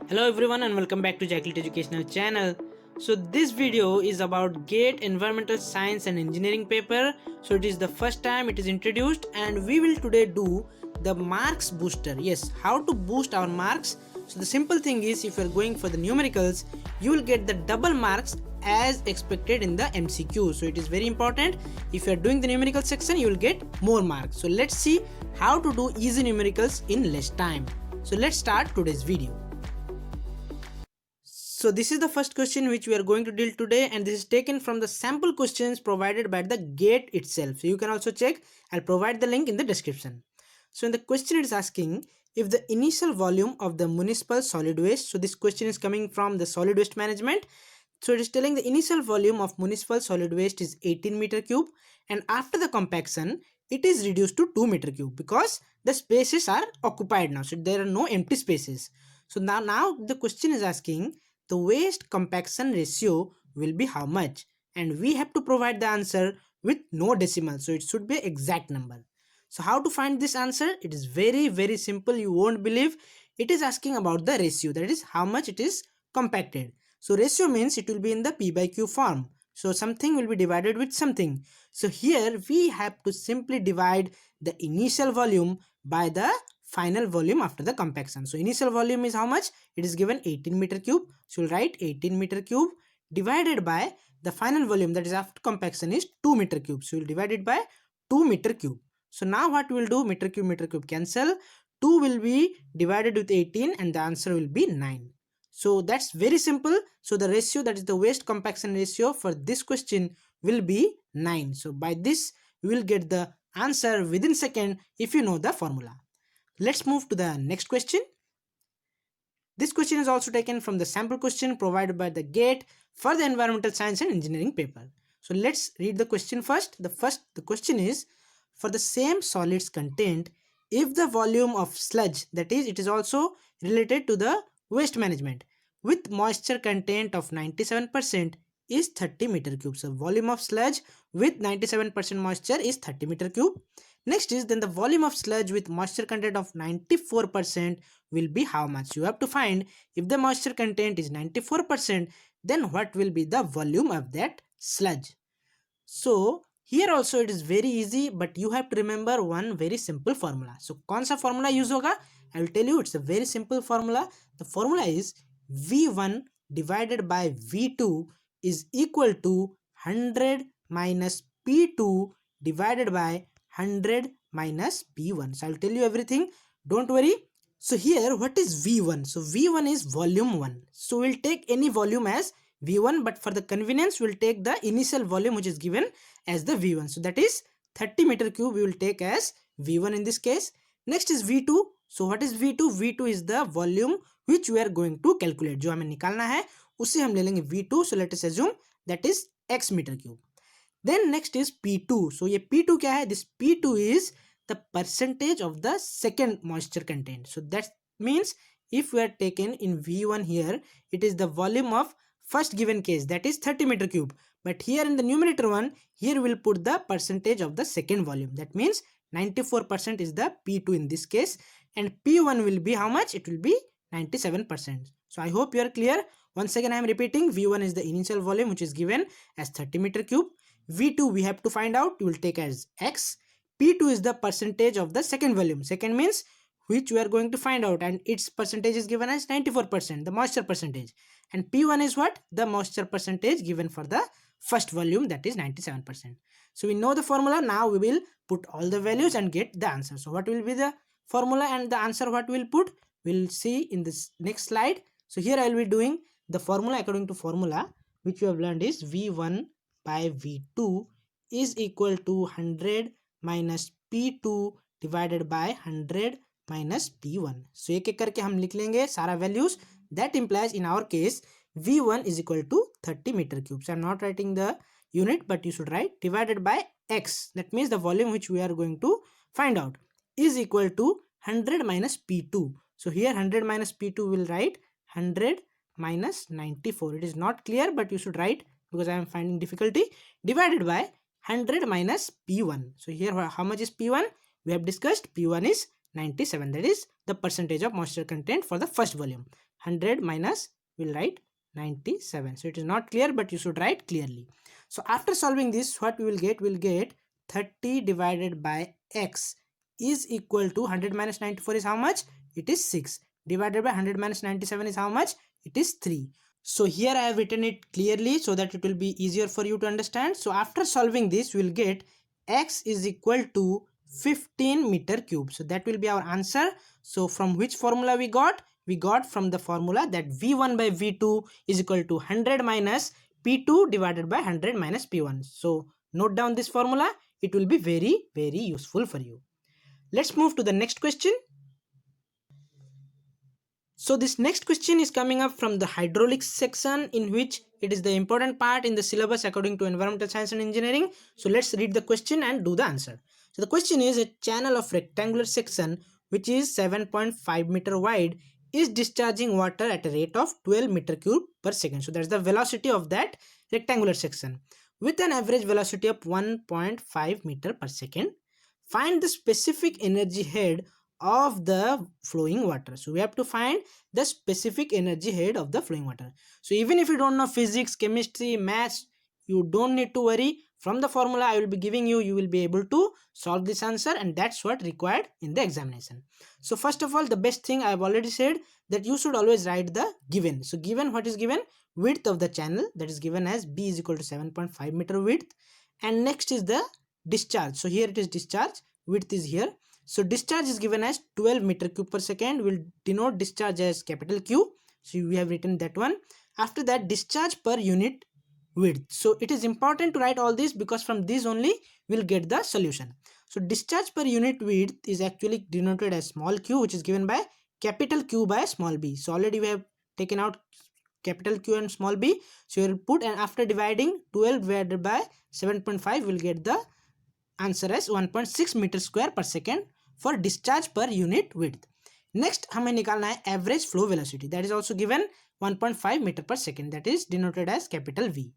Hello everyone and welcome back to Jacklet Educational Channel. So this video is about GATE Environmental Science and Engineering paper. So it is the first time it is introduced and we will today do the marks booster. Yes, how to boost our marks. So the simple thing is, if you are going for the numericals, you will get the double marks as expected in the MCQ. So it is very important. If you are doing the numerical section, you will get more marks. So let's see how to do easy numericals in less time. So let's start today's video. So this is the first question which we are going to deal today, and this is taken from the sample questions provided by the GATE itself. So you can also check. I'll provide the link in the description. So in the question it is asking if the initial volume of the municipal solid waste. So this question is coming from the solid waste management. So it is telling the initial volume of municipal solid waste is 18 meter cube, and after the compaction it is reduced to 2 meter cube because the spaces are occupied now. So there are no empty spaces. So now the question is asking the waste compaction ratio will be how much, and we have to provide the answer with no decimal, so it should be exact number. So how to find this answer? It is very simple. You won't believe. It is asking about the ratio, that is how much it is compacted. So ratio means it will be in the P by Q form. So something will be divided with something. So here we have to simply divide the initial volume by the final volume after the compaction. So initial volume is how much? It is given 18 meter cube. So we'll write 18 meter cube divided by the final volume, that is after compaction, is 2 meter cube. So we'll divide it by 2 meter cube. So now what we'll do, meter cube cancel. 2 will be divided with 18 and the answer will be 9. So that's very simple. So the ratio, that is the waste compaction ratio for this question, will be 9. So by this we will get the answer within second if you know the formula. Let's move to the next question. This question is also taken from the sample question provided by the GATE for the environmental science and engineering paper. So let's read the question first. The question is, for the same solids content, if the volume of sludge, that is, it is also related to the waste management, with moisture content of 97% is 30 meter cube. So volume of sludge with 97% moisture is 30 meter cube. Next is, then the volume of sludge with moisture content of 94% will be how much? You have to find, if the moisture content is 94%, then what will be the volume of that sludge? So here also it is very easy, but you have to remember one very simple formula. So कौन सा formula use होगा? I will tell you. It's a very simple formula. The formula is V1 divided by V2 is equal to 100 minus P2 divided by 100 minus P1. So I'll tell you everything. Don't worry. So here, what is V1? So V1 is volume 1. So we'll take any volume as V1, but for the convenience we'll take the initial volume which is given as the V1. So that is 30 meter cube we will take as V1 in this case. Next is V2. So what is V2? V2 is the volume which we are going to calculate. जो हमें निकालना है उसे हम ले लेंगे V2. So let us assume that is X meter cube. Then next is P2. So ये P2 क्या है? This P2 is the percentage of the second moisture content. So that means if we are taken in V1 here, it is the volume of first given case, that is 30 meter cube. But here in the numerator one, here we'll put the percentage of the second volume. That means 94% is the P2 in this case, and P1 will be how much? It will be 97%. So I hope you are clear. Once again I am repeating, V1 is the initial volume which is given as 30 meter cube. V2 we have to find out, we will take as X. P2 is the percentage of the second volume. Second means which we are going to find out, and its percentage is given as 94%, the moisture percentage. And P1 is what? The moisture percentage given for the first volume, that is 97%. So we know the formula. Now we will put all the values and get the answer. So what will be the formula and the answer what we will put? We'll see in this next slide. So here I will be doing the formula according to formula which we have learned is V1 by V2 is equal to 100 minus P2 divided by 100 minus P1. So एक एक करके हम लिख लेंगे सारा values. That implies in our case V1 is equal to 30 meter cube. So I'm not writing the unit, but you should write divided by X. That means the volume which we are going to find out is equal to 100 minus P2. So here 100 minus P2 will write 100 minus 94. It is not clear, but you should write because I am finding difficulty. Divided by 100 minus P1. So here how much is P1? We have discussed P1 is 97, that is the percentage of moisture content for the first volume. 100 minus, we'll write 97. So it is not clear, but you should write clearly. So after solving this, what we will get? We'll get 30 divided by x is equal to 100 minus 94 is how much? It is 6. Divided by 100 minus 97 is how much? It is 3. So here I have written it clearly so that it will be easier for you to understand. So after solving this, we will get x is equal to 15 meter cube. So that will be our answer. So from which formula we got? We got from the formula that V1 by V2 is equal to 100 minus P2 divided by 100 minus P1. So note down this formula. It will be very, very useful for you. Let's move to the next question. So this next question is coming up from the hydraulics section, in which it is the important part in the syllabus according to environmental science and engineering. So let's read the question and do the answer. So the question is, a channel of rectangular section which is 7.5 meter wide is discharging water at a rate of 12 meter cube per second. So that's the velocity of that rectangular section with an average velocity of 1.5 meter per second. Find the specific energy head of the flowing water. So we have to find the specific energy head of the flowing water. So even if you don't know physics, chemistry, maths, you don't need to worry. From the formula I will be giving you, you will be able to solve this answer, and that's what required in the examination. So first of all, the best thing I have already said, that you should always write the given. So given, what is given? Width of the channel, that is given as b is equal to 7.5 meter width, and next is the discharge. So here it is discharge, width is here. So discharge is given as 12 meter cube per second. We'll denote discharge as capital Q. So we have written that one. After that, discharge per unit width. So it is important to write all this, because from this only we'll get the solution. So discharge per unit width is actually denoted as small q, which is given by capital Q by small b. So already we have taken out capital Q and small b. So you will put, and after dividing 12 divided by 7.5, we'll get the answer as 1.6 meter square per second for discharge per unit width. Next हमें निकालना है average flow velocity, that is also given 1.5 meter per second, that is denoted as capital V.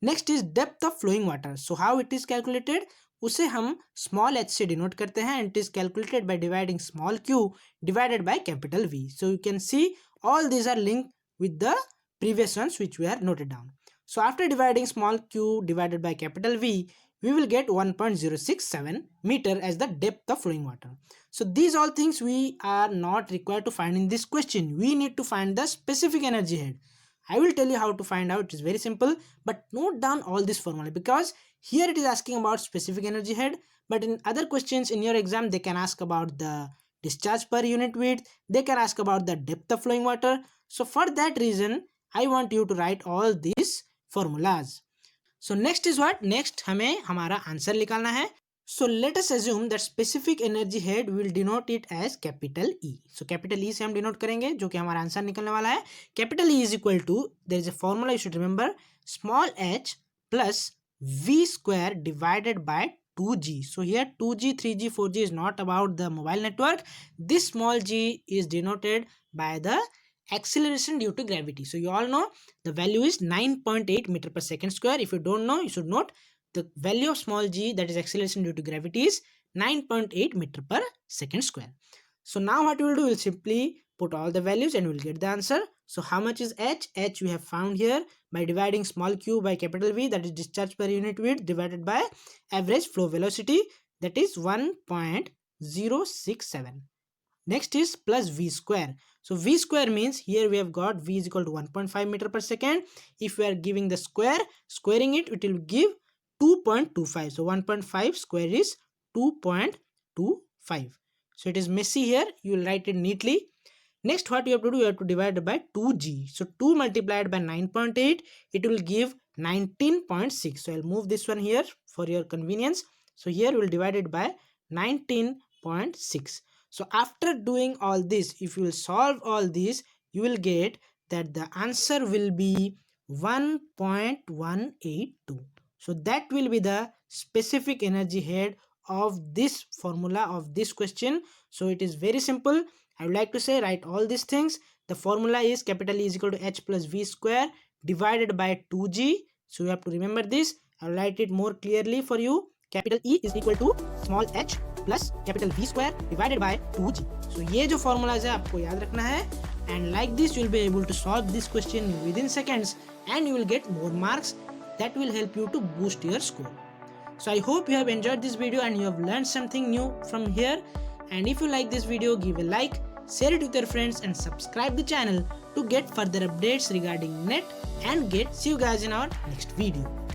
Next is depth of flowing water. So how it is calculated? उसे हम small h से denote करते हैं, and it is calculated by dividing small q divided by capital V. So you can see all these are linked with the previous ones which we are noted down. So after dividing small q divided by capital V, we will get 1.067 meter as the depth of flowing water. So these all things we are not required to find in this question. We need to find the specific energy head. I will tell you how to find out. It is very simple, but note down all this formula, because here it is asking about specific energy head, but in other questions in your exam they can ask about the discharge per unit width, they can ask about the depth of flowing water. So for that reason I want you to write all these formulas. So next is what? Next हमें हमारा answer निकालना है. So let us assume that specific energy head will denote it as capital E. So capital E से हम denote करेंगे, जो कि हमारा आंसर निकलने वाला है. Capital E is equal to, there is a formula you should remember, small h plus V square divided by 2g. So here 2g, 3g, 4g is not about the mobile network. This small g is denoted by the acceleration due to gravity. So you all know the value is 9.8 meter per second square. If you don't know, you should note the value of small g, that is acceleration due to gravity, is 9.8 meter per second square. So now what we will do, we will simply put all the values and we will get the answer. So how much is h? H we have found here by dividing small q by capital V, that is discharge per unit width, divided by average flow velocity, that is 1.067. Next is plus V square. So V square means here we have got V is equal to 1.5 meter per second. If we are giving the square, squaring it, it will give 2.25. So 1.5 square is 2.25. So it is messy here. You will write it neatly. Next, what you have to do, you have to divide it by 2g. So 2 multiplied by 9.8, it will give 19.6. So I'll move this one here for your convenience. So here we will divide it by 19.6. So after doing all this, if you will solve all this, you will get that the answer will be 1.182. So that will be the specific energy head of this formula of this question. So it is very simple. I would like to say, write all these things. The formula is capital E is equal to h plus V square divided by 2g. So you have to remember this. I will write it more clearly for you. Capital E is equal to small h plus capital V square divided by 2G। So ये जो formulas है आपको याद रखना है, and like this you will be able to solve this question within seconds and you will get more marks that will help you to boost your score. So I hope you have enjoyed this video and you have learned something new from here. And if you like this video, give a like, share it with your friends and subscribe the channel to get further updates regarding NET and GATE. See you guys in our next video.